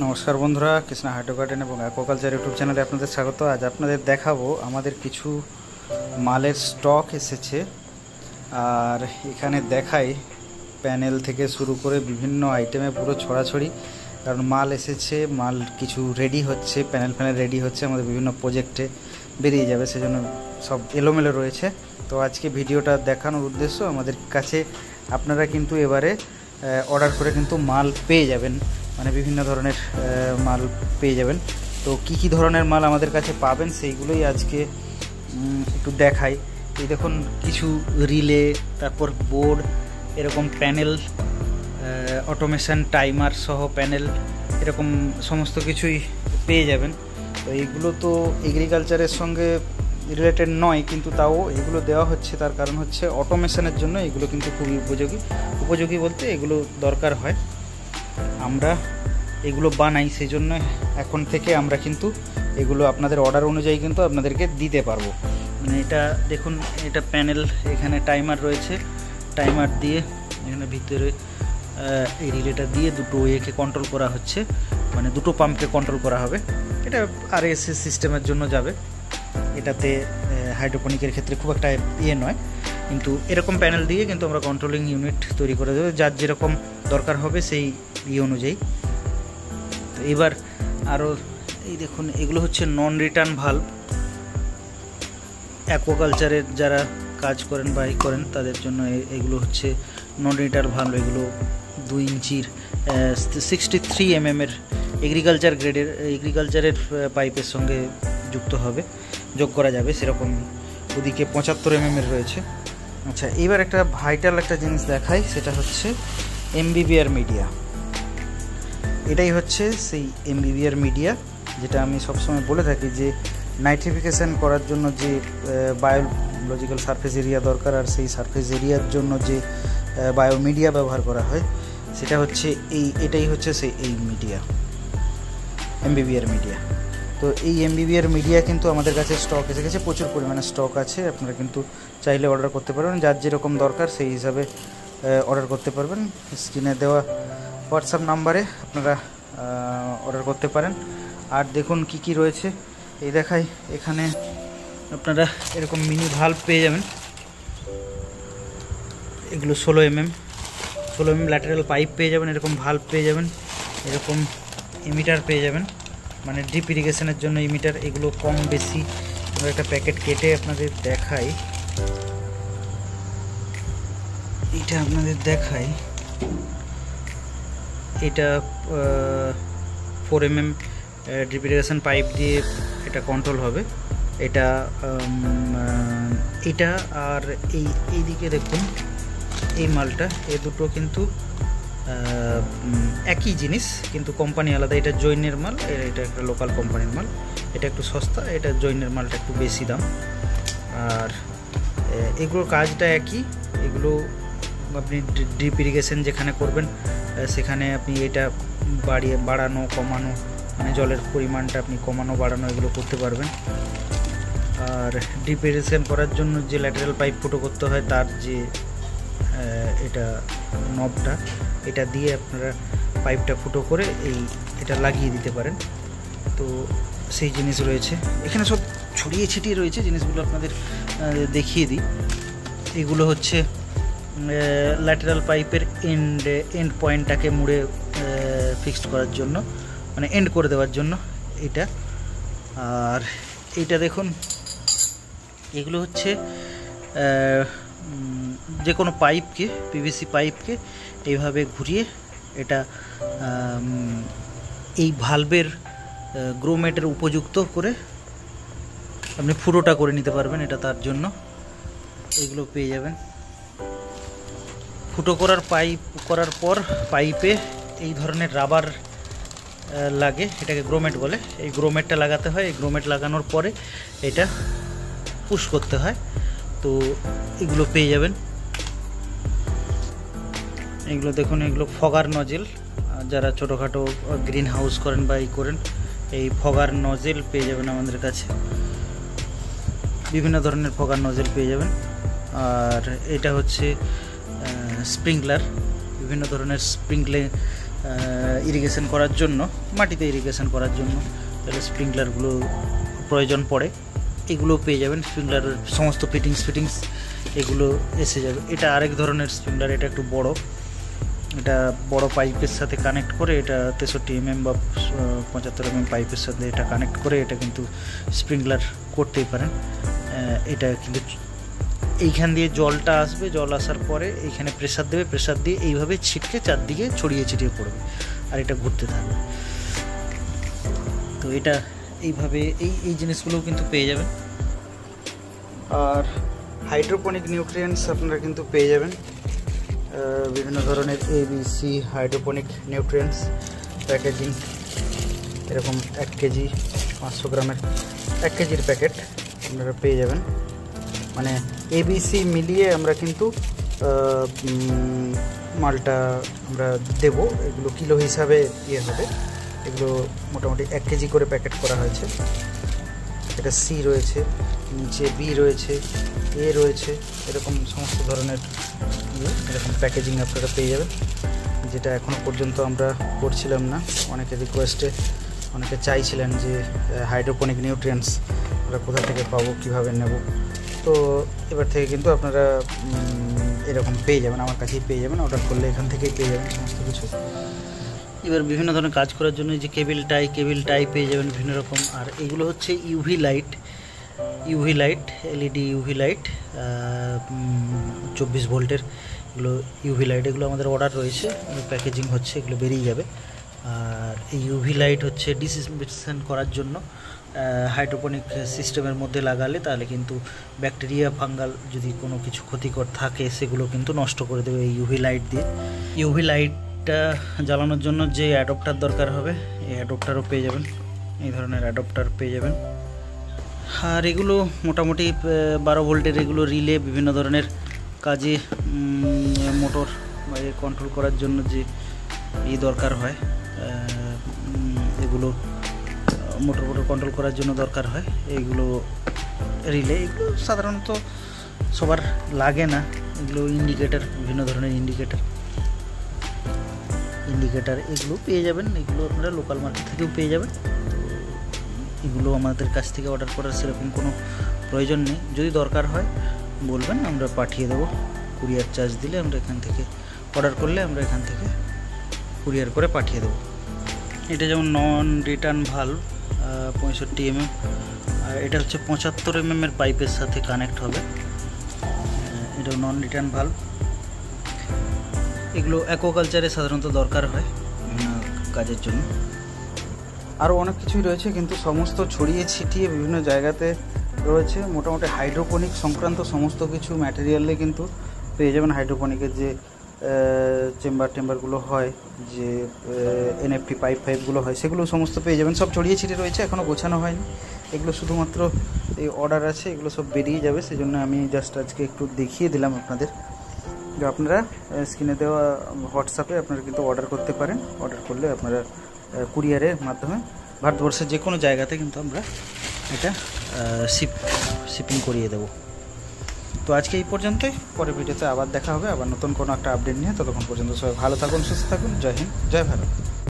নমস্কার বন্ধুরা, Krishna hydro garden এবং অ্যাকোয়াকালচার ইউটিউব চ্যানেলে আপনাদের স্বাগত। আজ আপনাদের দেখাবো আমাদের কিছু মালের স্টক এসেছে। আর এখানে দেখাই প্যানেল থেকে শুরু করে বিভিন্ন আইটেমে পুরো ছড়াছড়ি, কারণ মাল এসেছে, মাল কিছু রেডি হচ্ছে, প্যানেল রেডি হচ্ছে, আমাদের বিভিন্ন প্রজেক্টে বেরিয়ে যাবে, সেজন্য সব এলোমেলো রয়েছে। তো আজকে ভিডিওটা দেখানোর উদ্দেশ্য, আমাদের কাছে আপনারা কিন্তু এবারে অর্ডার করে কিন্তু মাল পেয়ে যাবেন, মানে বিভিন্ন ধরনের মাল পেয়ে যাবেন। তো কি কি ধরনের মাল আমাদের কাছে পাবেন সেইগুলোই আজকে একটু দেখাই। এই দেখুন কিছু রিলে, তারপর বোর্ড, এরকম প্যানেল, অটোমেশন টাইমার সহ প্যানেল, এরকম সমস্ত কিছুই পেয়ে যাবেন। তো এইগুলো তো এগ্রিকালচারের সঙ্গে রিলেটেড নয়, কিন্তু তাও এগুলো দেওয়া হচ্ছে, তার কারণ হচ্ছে অটোমেশনের জন্য এগুলো কিন্তু খুবই উপযোগী বলতে এগুলো দরকার হয়, আমরা এগুলো বানাই, সেই জন্য এখন থেকে আমরা কিন্তু এগুলো আপনাদের অর্ডার অনুযায়ী কিন্তু আপনাদেরকে দিতে পারবো। মানে এটা দেখুন, এটা প্যানেল, এখানে টাইমার রয়েছে, টাইমার দিয়ে এখানে ভিতরে এই রিলেটা দিয়ে দুটো ওয়েকে কন্ট্রোল করা হচ্ছে, মানে দুটো পাম্পকে কন্ট্রোল করা হবে। এটা আরএসএস সিস্টেমের জন্য যাবে, এটাতে হাইড্রোপনিকের ক্ষেত্রে খুব একটা নয়, কিন্তু এরকম প্যানেল দিয়ে কিন্তু আমরা কন্ট্রোলিং ইউনিট তৈরি করে দেবো, যার যেরকম দরকার হবে সেই অনুযায়ী। তো এবার আরও এই দেখুন, এগুলো হচ্ছে নন রিটার্ন ভাল্ব। অ্যাকোয়াকালচারের যারা কাজ করেন বা করেন তাদের জন্য এগুলো হচ্ছে নন রিটার্ন ভাল্ব। এগুলো 2 ইঞ্চির 63 mm এগ্রিকালচার গ্রেডের, এগ্রিকালচারের পাইপের সঙ্গে যোগ করা যাবে, সেরকম ওদিকে 75 mm রয়েছে। আচ্ছা, এবার একটা ভাইটাল একটা জিনিস দেখাই, সেটা হচ্ছে এমবিবিআর মিডিয়া। এটাই হচ্ছে সেই এমবিবিআর মিডিয়া, যেটা আমি সবসময় বলে থাকি যে নাইট্রিফিকেশন করার জন্য যে বায়োলজিক্যাল সারফেস এরিয়া দরকার, আর সেই সারফেস এরিয়ার জন্য যে বায়োমিডিয়া ব্যবহার করা হয়, সেটা হচ্ছে এটাই হচ্ছে এই মিডিয়া, এমবিবিআর মিডিয়া। তো এই এমবিবিআর মিডিয়া কিন্তু আমাদের কাছে স্টক এসে গেছে, প্রচুর পরিমাণে স্টক আছে। আপনারা কিন্তু চাইলে অর্ডার করতে পারবেন, যার যেরকম দরকার সেই হিসাবে অর্ডার করতে পারবেন। স্ক্রিনে দেওয়া হোয়াটসঅ্যাপ নাম্বারে আপনারা অর্ডার করতে পারেন। আর দেখুন কি কি রয়েছে, এই দেখাই, এখানে আপনারা এরকম মিনি ভাল্ব পেয়ে যাবেন, এগুলো 16 mm ল্যাটারাল পাইপ পেয়ে যাবেন, এরকম ভাল্ব পেয়ে যাবেন, এরকম ইমিটার পেয়ে যাবেন, মানে ড্রিপ ইরিগেশনের জন্য ইমিটার। এগুলো কম বেশি আমরা একটা প্যাকেট কেটে আপনাদের দেখাই, এটা 4 mm ড্রিপ ইরিগেশন পাইপ দিয়ে এটা কন্ট্রোল হবে। এটা আর এই দিকে দেখুন, এই মালটা, এই দুটো কিন্তু একই জিনিস, কিন্তু কোম্পানি আলাদা। এটা জৈনের মাল, এটা একটা লোকাল কোম্পানির মাল, এটা একটু সস্তা, এটা জৈনের মালটা একটু বেশি দাম। আর এগুলোর কাজটা একই, এগুলো আপনি ড্রিপ ইরিগেশন যেখানে করবেন সেখানে আপনি এটা বাড়ানো কমানো, মানে জলের পরিমাণটা আপনি কমানো বাড়ানো এগুলো করতে পারবেন। আর ড্রিপ ইরিগেশন করার জন্য যে ল্যাটারাল পাইপ ফুটো করতে হয়, তার যে এটা নবটা, এটা দিয়ে আপনারা পাইপটা ফুটো করে এটা লাগিয়ে দিতে পারেন। তো সেই জিনিস রয়েছে এখানে, সব ছড়িয়ে ছিটিয়ে রয়েছে জিনিসগুলো, আপনাদের দেখিয়ে দিই। এগুলো হচ্ছে ল্যাটারাল পাইপের এন্ড পয়েন্টটাকে মুড়ে ফিক্সড করার জন্য, মানে এন্ড করে দেওয়ার জন্য এটা। আর এইটা দেখুন, এগুলো হচ্ছে যে কোনো পাইপকে, পিভিসি পাইপকে এইভাবে ঘুরিয়ে এটা এই ভালভের গ্রোমেটের উপযুক্ত করে আপনি ফুটোটা করে নিতে পারবেন, এটা তার জন্য এগুলো পেয়ে যাবেন। ফুটো করার পর পাইপে এই ধরনের রাবার লাগে, এটাকে গ্রোমেট বলে। এই গ্রোমেটটা লাগাতে হয়, এই গ্রোমেট লাগানোর পরে এটা পুশ করতে হয়। তো এগুলো পেয়ে যাবেন। এগুলো দেখুন, এগুলো ফগার নজেল, যারা ছোটোখাটো গ্রিন হাউস করেন বা করেন, এই ফগার নজেল পেয়ে যাবেন আমাদের কাছে, বিভিন্ন ধরনের ফগার নজেল পেয়ে যাবেন। আর এটা হচ্ছে স্প্রিংকলার, বিভিন্ন ধরনের ইরিগেশন করার জন্য, মাটিতে ইরিগেশন করার জন্য তাহলে স্প্রিংকলারগুলো প্রয়োজন পড়ে, এগুলো পেয়ে যাবেন। স্প্রিংকলারের সমস্ত ফিটিংস এগুলো এসে যাবে। এটা আরেক ধরনের স্প্রিংকলার, এটা একটু বড়, এটা বড় পাইপের সাথে কানেক্ট করে, এটা 63 mm বা 75 mm পাইপের সাথে এটা কানেক্ট করে এটা কিন্তু স্প্রিংকলার করতেই পারেন। এটা কিন্তু এইখান দিয়ে জলটা আসবে, জল আসার পরে এইখানে প্রেসার দেবে, প্রেসার দিয়ে এইভাবে ছিটকে চারদিকে ছড়িয়ে ছিটিয়ে পড়বে আর এটা ঘুরতে থাকবে। তো এটা এইভাবে এই জিনিসগুলোও কিন্তু পেয়ে যাবেন। আর হাইড্রোপনিক নিউট্রিয়েন্টস আপনারা কিন্তু পেয়ে যাবেন, বিভিন্ন ধরনের ABC হাইড্রোপনিক নিউট্রিয়েন্টস প্যাকেজিং, এরকম 1 কেজি 500 গ্রামের 1 কেজির প্যাকেট আপনারা পেয়ে যাবেন। মানে ABC মিলিয়ে আমরা কিন্তু মালটা আমরা দেব, এগুলো কিলো হিসাবে ইয়ে হবে। এগুলো মোটামুটি 1 কেজি করে প্যাকেট করা হয়েছে। এটা C রয়েছে, নিচে B রয়েছে, A রয়েছে, এরকম সমস্ত ধরনের এরকম প্যাকেজিং আপনারা পেয়ে যাবেন, যেটা এখনও পর্যন্ত আমরা করছিলাম না। অনেকে রিকোয়েস্টে অনেকে চাইছিলেন যে হাইড্রোপনিক নিউট্রিয়েন্টস আমরা কোথা থেকে পাবো, কীভাবে নেব। তো এবার থেকে কিন্তু আপনারা এরকম পেয়ে যাবেন, আমার কাছেই পেয়ে যাবেন, অর্ডার করলে এখান থেকেই পেয়ে যাবেন সমস্ত কিছু। এবার বিভিন্ন ধরনের কাজ করার জন্য যে কেবিল টাই পেয়ে যাবেন বিভিন্ন রকম। আর এগুলো হচ্ছে UV light, LED UV light 24 ভোল্টের এগুলো ইউভি লাইট, এগুলো আমাদের অর্ডার রয়েছে, প্যাকেজিং হচ্ছে, এগুলো বেরিয়ে যাবে। আর এই ইউভি লাইট হচ্ছে ডিসইনফেকশন করার জন্য, হাইড্রোপনিক সিস্টেমের মধ্যে লাগালে তাহলে কিন্তু ব্যাকটেরিয়া ফাঙ্গাল যদি কোনো কিছু ক্ষতিকর থাকে সেগুলো কিন্তু নষ্ট করে দেবে এই ইউভি লাইট দিয়ে। ইউভি লাইটটা জ্বালানোর জন্য যে অ্যাডপ্টার দরকার হবে, এই অ্যাডপ্টারও পেয়ে যাবেন, এই ধরনের অ্যাডপ্টার পেয়ে যাবেন। আর এগুলো মোটামুটি 12 ভোল্টের এগুলো রিলে, বিভিন্ন ধরনের কাজে মোটর কন্ট্রোল করার জন্য যে দরকার হয়, এগুলো মোটর কন্ট্রোল করার জন্য দরকার হয় এইগুলো রিলে। এগুলো সাধারণত সবার লাগে না, এগুলো ইন্ডিকেটার, বিভিন্ন ধরনের ইন্ডিকেটার এগুলো পেয়ে যাবেন। এগুলো আপনারা লোকাল মার্কেট থেকেও পেয়ে যাবেন। এগুলো আমাদের কাছ থেকে অর্ডার করার সেরকম কোনো প্রয়োজন নেই, যদি দরকার হয় বলবেন, আমরা পাঠিয়ে দেবো। কুরিয়ার চার্জ দিলে আমরা এখান থেকে অর্ডার করলে আমরা এখান থেকে কুরিয়ার করে পাঠিয়ে দেবো। এটা যেমন নন রিটার্ন ভালভ 65 mm, আর এটা হচ্ছে 75 mm এর পাইপের সাথে কানেক্ট হবে, এটাও নন রিটার্ন ভালভ। এগুলো অ্যাকোয়াকালচারে সাধারণত দরকার হয় কাজের জন্য। আরও অনেক কিছুই রয়েছে, কিন্তু সমস্ত ছড়িয়ে ছিটিয়ে বিভিন্ন জায়গাতে রয়েছে। মোটামুটি হাইড্রোপনিক সংক্রান্ত সমস্ত কিছু ম্যাটেরিয়ালে কিন্তু পেয়ে যাবেন। হাইড্রোপনিকের যে চেম্বারগুলো হয়, যে NFT পাইপগুলো হয়, সেগুলো সমস্ত পেয়ে যাবেন। সব ছড়িয়ে ছিটিয়ে রয়েছে, এখনও গোছানো হয়নি। এগুলো শুধুমাত্র এই অর্ডার আছে, এগুলো সব বেরিয়ে যাবে, সেই জন্য আমি জাস্ট আজকে একটু দেখিয়ে দিলাম আপনাদের। যে আপনারা স্ক্রিনে দেওয়া হোয়াটসঅ্যাপে আপনারা কিন্তু অর্ডার করতে পারেন। অর্ডার করলে আপনারা কুরিয়ারের মাধ্যমে ভারতবর্ষের যে কোনো জায়গাতে কিন্তু আমরা এটা শিপিং করিয়ে দেব। তো আজকে এই পর্যন্তই, পরের ভিডিওতে আবার দেখা হবে, আবার নতুন কোনো একটা আপডেট নিয়ে। ততক্ষণ পর্যন্ত সবাই ভালো থাকুন, সুস্থ থাকুন। জয় হিন্দ, জয় ভারত।